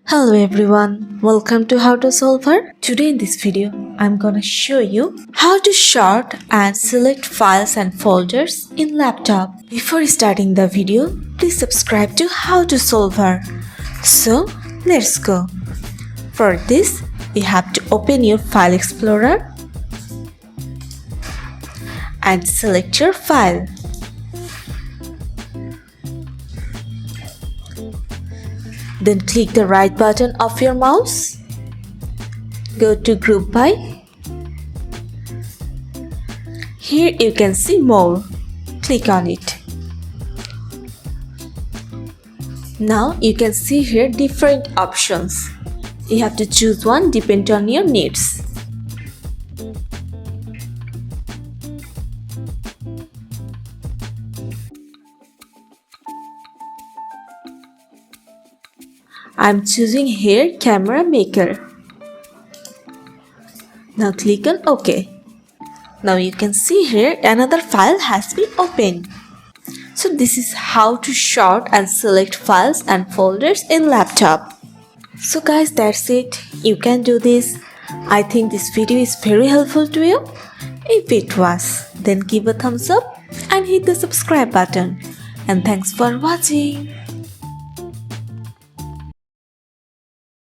Hello everyone, welcome to How to Solver. Today in this video, I'm gonna show you how to sort and select files and folders in laptop. Before starting the video, please subscribe to How to Solver. So, let's go. For this, you have to open your File Explorer and select your file. Then click the right button of your mouse. Go to Group By. Here you can see More. Click on it. Now you can see here different options. You have to choose one depending on your needs. I'm choosing here Camera Maker. Now click on OK. Now you can see here another file has been opened. So this is how to sort and select files and folders in laptop. So guys, that's it. You can do this. I think this video is very helpful to you. If it was, then give a thumbs up and hit the subscribe button. And thanks for watching.